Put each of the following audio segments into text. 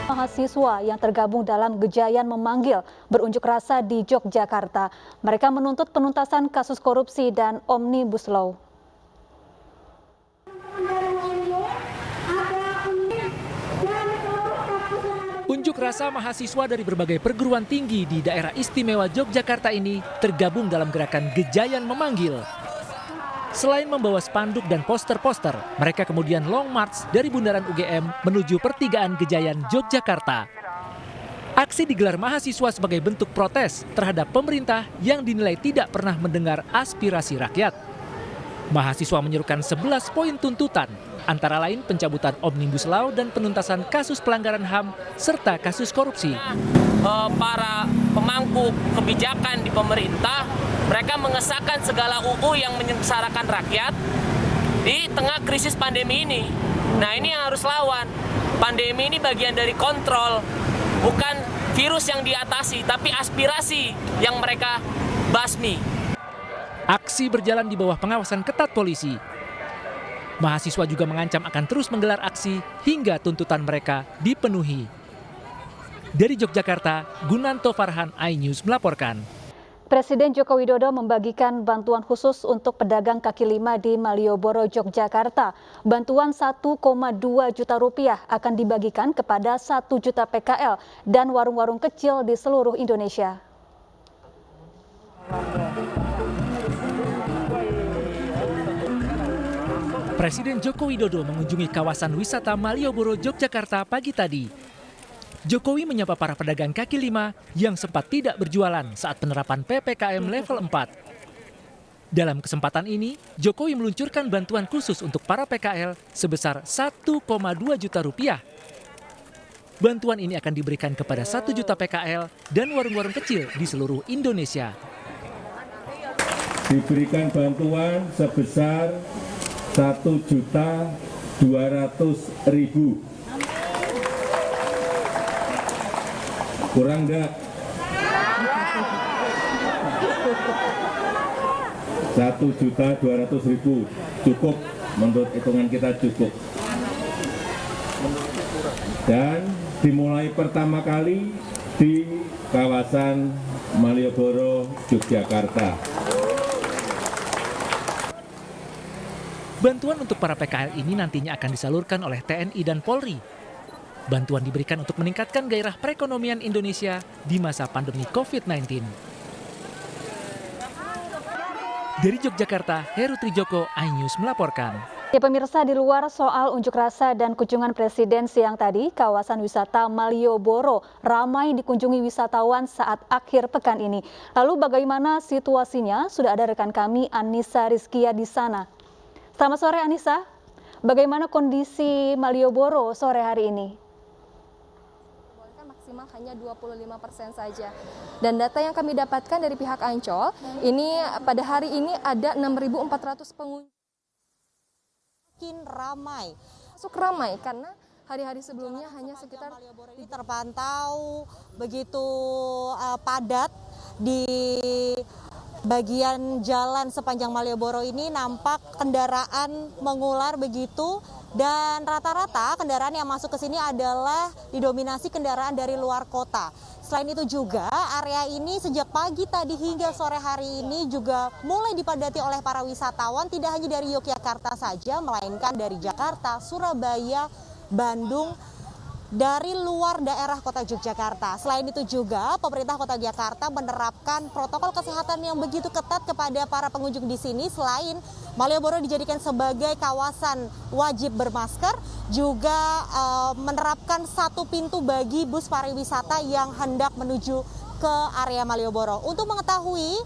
Mahasiswa yang tergabung dalam Gejayan Memanggil berunjuk rasa di Yogyakarta. Mereka menuntut penuntasan kasus korupsi dan Omnibus Law. Unjuk rasa mahasiswa dari berbagai perguruan tinggi di daerah istimewa Yogyakarta ini tergabung dalam gerakan Gejayan Memanggil. Selain membawa spanduk dan poster-poster, mereka kemudian long march dari Bundaran UGM menuju pertigaan Gejayan Yogyakarta. Aksi digelar mahasiswa sebagai bentuk protes terhadap pemerintah yang dinilai tidak pernah mendengar aspirasi rakyat. Mahasiswa menyerukan 11 poin tuntutan, antara lain pencabutan Omnibus Law dan penuntasan kasus pelanggaran HAM serta kasus korupsi. Para pemangku kebijakan di pemerintah, mereka mengesahkan segala UU yang menyengsarakan rakyat di tengah krisis pandemi ini. Nah, ini yang harus lawan. Pandemi ini bagian dari kontrol, bukan virus yang diatasi, tapi aspirasi yang mereka basmi. Aksi berjalan di bawah pengawasan ketat polisi. Mahasiswa juga mengancam akan terus menggelar aksi hingga tuntutan mereka dipenuhi. Dari Yogyakarta, Gunanto Farhan, iNews melaporkan. Presiden Joko Widodo membagikan bantuan khusus untuk pedagang kaki lima di Malioboro, Yogyakarta. Bantuan 1,2 juta rupiah akan dibagikan kepada 1 juta PKL dan warung-warung kecil di seluruh Indonesia. Presiden Joko Widodo mengunjungi kawasan wisata Malioboro, Yogyakarta pagi tadi. Jokowi menyapa para pedagang kaki lima yang sempat tidak berjualan saat penerapan PPKM level 4. Dalam kesempatan ini, Jokowi meluncurkan bantuan khusus untuk para PKL sebesar 1,2 juta rupiah. Bantuan ini akan diberikan kepada 1 juta PKL dan warung-warung kecil di seluruh Indonesia. Diberikan bantuan sebesar 1.200.000. Kurang enggak? 1.200.000 cukup, menurut hitungan kita cukup. Dan dimulai pertama kali di kawasan Malioboro, Yogyakarta. Bantuan untuk para PKL ini nantinya akan disalurkan oleh TNI dan Polri. Bantuan diberikan untuk meningkatkan gairah perekonomian Indonesia di masa pandemi COVID-19. Dari Yogyakarta, Heru Trijoko, iNews melaporkan. Ya pemirsa, di luar soal unjuk rasa dan kunjungan Presiden siang tadi, kawasan wisata Malioboro ramai dikunjungi wisatawan saat akhir pekan ini. Lalu bagaimana situasinya? Sudah ada rekan kami Anissa Rizkia di sana. Selamat sore Anissa, bagaimana kondisi Malioboro sore hari ini? Maksimal hanya 25% saja. Dan data yang kami dapatkan dari pihak Ancol, ini pada hari ini ada 6.400 pengunjung. Makin ramai. Masuk ramai karena hari-hari sebelumnya hanya sekitar ini terpantau begitu padat di bagian jalan sepanjang Malioboro ini, nampak kendaraan mengular begitu, dan rata-rata kendaraan yang masuk ke sini adalah didominasi kendaraan dari luar kota. Selain itu juga area ini sejak pagi tadi hingga sore hari ini juga mulai dipadati oleh para wisatawan, tidak hanya dari Yogyakarta saja melainkan dari Jakarta, Surabaya, Bandung, dari luar daerah kota Yogyakarta. Selain itu juga pemerintah kota Jakarta menerapkan protokol kesehatan yang begitu ketat kepada para pengunjung di sini. Selain Malioboro dijadikan sebagai kawasan wajib bermasker, juga menerapkan satu pintu bagi bus pariwisata yang hendak menuju ke area Malioboro. Untuk mengetahui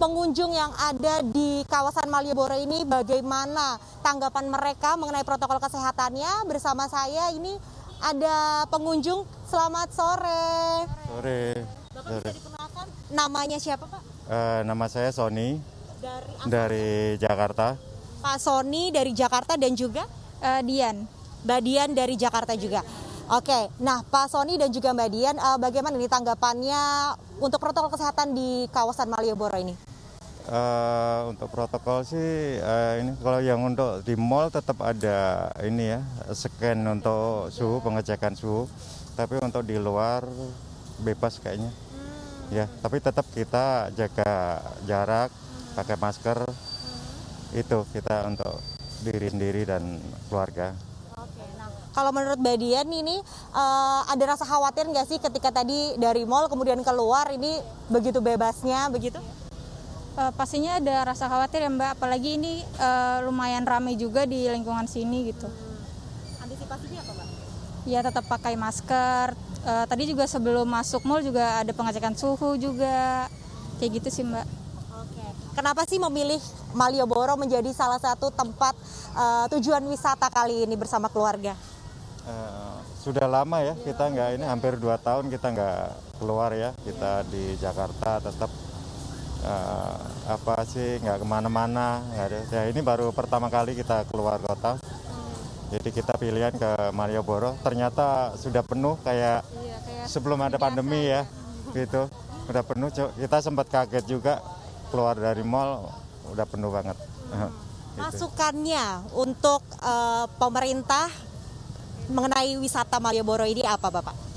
pengunjung yang ada di kawasan Malioboro ini bagaimana tanggapan mereka mengenai protokol kesehatannya, bersama saya ini ada pengunjung. Selamat sore. Sore. Bapak bisa dikenalkan namanya siapa Pak? Nama saya Sony dari Jakarta. Pak Sony dari Jakarta dan juga Dian. Mbak Dian dari Jakarta juga. Oke, nah Pak Sony dan juga Mbak Dian, bagaimana ini tanggapannya untuk protokol kesehatan di kawasan Malioboro ini? Untuk protokol sih ini kalau yang untuk di mall tetap ada ini ya, scan untuk suhu, pengecekan suhu. Tapi untuk di luar bebas kayaknya. Ya, tapi tetap kita jaga jarak, pakai masker. Itu kita untuk diri sendiri dan keluarga. Kalau menurut Mbak Dian ini ada rasa khawatir nggak sih ketika tadi dari mall kemudian keluar ini begitu bebasnya begitu? Pastinya ada rasa khawatir ya Mbak, apalagi ini lumayan ramai juga di lingkungan sini gitu. Antisipasinya apa Mbak? Ya tetap pakai masker, tadi juga sebelum masuk mall juga ada pengecekan suhu juga, kayak gitu sih Mbak. Oke. Kenapa sih memilih Malioboro menjadi salah satu tempat tujuan wisata kali ini bersama keluarga? Sudah lama ya kita nggak ini, hampir 2 tahun kita nggak keluar ya, kita di Jakarta tetap nggak kemana-mana, nggak ada. Ya ini baru pertama kali kita keluar kota, jadi kita pilihan ke Malioboro. Ternyata sudah penuh kayak sebelum ada pandemi ya, gitu. Udah penuh. Kita sempat kaget juga keluar dari mall, udah penuh banget. Masukannya untuk pemerintah mengenai wisata Malioboro ini apa Bapak?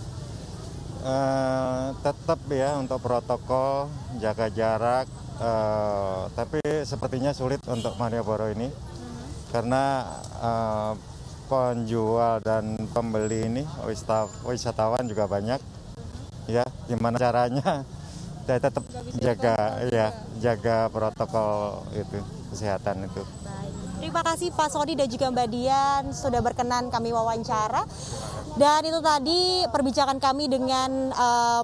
Tetap ya untuk protokol, jaga jarak, tapi sepertinya sulit untuk Malioboro ini karena penjual dan pembeli ini wisatawan juga banyak. Ya, gimana caranya? Saya tetap jaga protokol itu, kesehatan itu. Terima kasih Pak Sony dan juga Mbak Dian sudah berkenan kami wawancara. Dan itu tadi perbincangan kami dengan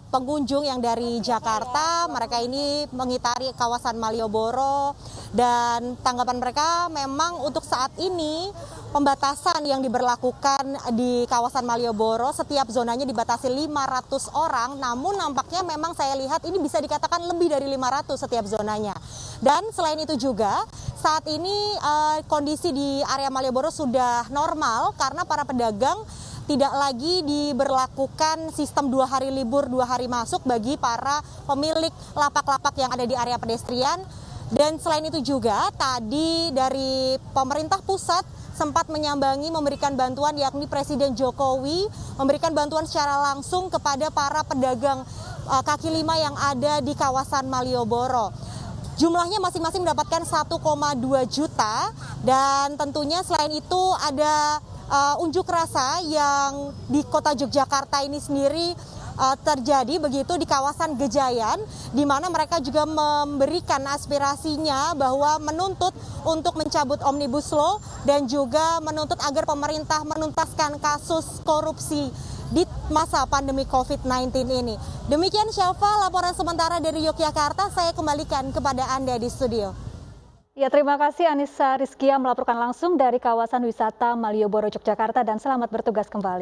pengunjung yang dari Jakarta. Mereka ini mengitari kawasan Malioboro dan tanggapan mereka memang untuk saat ini pembatasan yang diberlakukan di kawasan Malioboro, setiap zonanya dibatasi 500 orang. Namun nampaknya memang saya lihat ini bisa dikatakan lebih dari 500 setiap zonanya. Dan selain itu juga saat ini kondisi di area Malioboro sudah normal karena para pedagang tidak lagi diberlakukan sistem 2 hari libur 2 hari masuk bagi para pemilik lapak-lapak yang ada di area pedestrian. Dan selain itu juga tadi dari pemerintah pusat sempat menyambangi memberikan bantuan, yakni Presiden Jokowi memberikan bantuan secara langsung kepada para pedagang kaki lima yang ada di kawasan Malioboro. Jumlahnya masing-masing mendapatkan 1,2 juta dan tentunya selain itu ada unjuk rasa yang di kota Yogyakarta ini sendiri terjadi begitu di kawasan Gejayan, di mana mereka juga memberikan aspirasinya bahwa menuntut untuk mencabut Omnibus Law dan juga menuntut agar pemerintah menuntaskan kasus korupsi di masa pandemi COVID-19 ini. Demikian Syafa, laporan sementara dari Yogyakarta, saya kembalikan kepada Anda di studio. Ya, terima kasih Anissa Rizkia melaporkan langsung dari kawasan wisata Malioboro, Yogyakarta, dan selamat bertugas kembali.